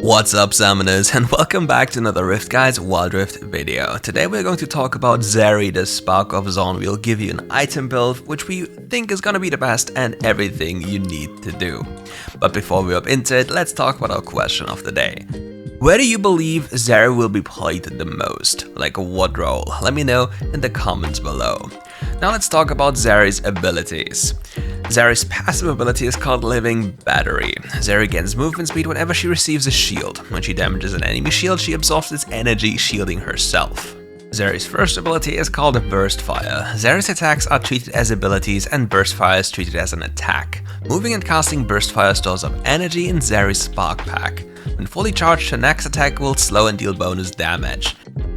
What's up, summoners, and welcome back to another RiftGuides WildRift video. Today we're going to talk about Zeri, the Spark of Zone. We'll give you an item build which we think is gonna be the best and everything you need to do. But before we hop into it, let's talk about our question of the day. Where do you believe Zeri will be played the most? Like what role? Let me know in the comments below. Now let's talk about Zeri's abilities. Zeri's passive ability is called Living Battery. Zeri gains movement speed whenever she receives a shield. When she damages an enemy shield, she absorbs its energy, shielding herself. Zeri's first ability is called Burst Fire. Zeri's attacks are treated as abilities and Burst Fire is treated as an attack. Moving and casting Burst Fire stores up energy in Zeri's Spark Pack. When fully charged, her next attack will slow and deal bonus damage.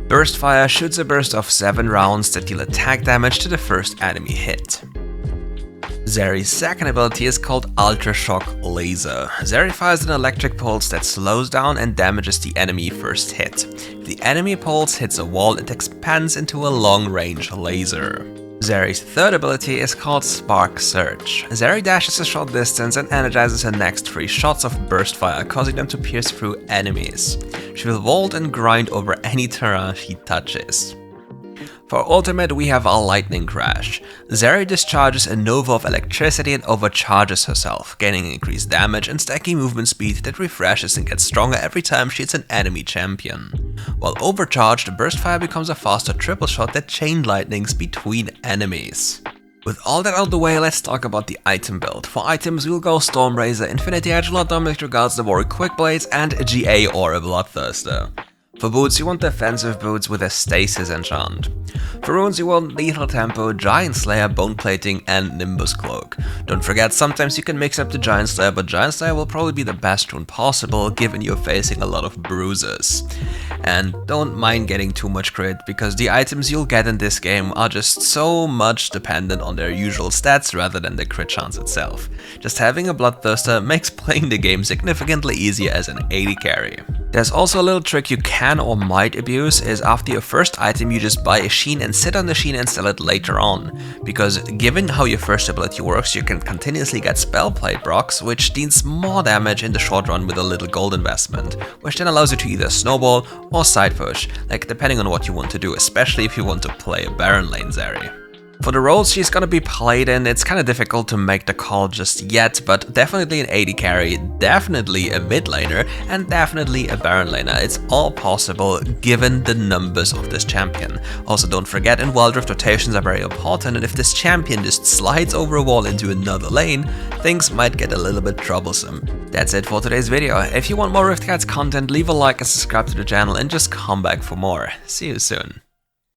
Burst Fire shoots a burst of 7 rounds that deal attack damage to the first enemy hit. Zeri's second ability is called Ultra Shock Laser. Zeri fires an electric pulse that slows down and damages the enemy first hit. If the enemy pulse hits a wall, it expands into a long-range laser. Zeri's third ability is called Spark Surge. Zeri dashes a short distance and energizes her next 3 shots of burst fire, causing them to pierce through enemies. She will vault and grind over any terrain she touches. For ultimate, we have a Lightning Crash. Zeri discharges a nova of electricity and overcharges herself, gaining increased damage and stacking movement speed that refreshes and gets stronger every time she hits an enemy champion. While overcharged, Burst Fire becomes a faster triple shot that chain lightnings between enemies. With all that out of the way, let's talk about the item build. For items, we'll go Stormrazor, Infinity Edge, Lord Dominic Regards, the Warrior Quick Blades, and a GA or a Bloodthirster. For boots, you want defensive boots with a Stasis enchant. For runes, you want Lethal Tempo, Giant Slayer, Bone Plating, and Nimbus Cloak. Don't forget, sometimes you can mix up the Giant Slayer, but Giant Slayer will probably be the best rune possible given you're facing a lot of bruises. And don't mind getting too much crit, because the items you'll get in this game are just so much dependent on their usual stats rather than the crit chance itself. Just having a Bloodthirster makes playing the game significantly easier as an AD carry. There's also a little trick you can or might abuse, is after your first item you just buy a Sheen and sit on the Sheen and sell it later on, because given how your first ability works, you can continuously get Spell Plate procs, which deals more damage in the short run with a little gold investment, which then allows you to either snowball or side push, like depending on what you want to do, especially if you want to play a Baron lane Zeri. For the roles she's gonna be played in, it's kinda difficult to make the call just yet, but definitely an AD carry, definitely a mid laner, and definitely a Baron laner. It's all possible given the numbers of this champion. Also, don't forget, in WildRift, rotations are very important, and if this champion just slides over a wall into another lane, things might get a little bit troublesome. That's it for today's video. If you want more RiftGuides content, leave a like and subscribe to the channel, and just come back for more. See you soon.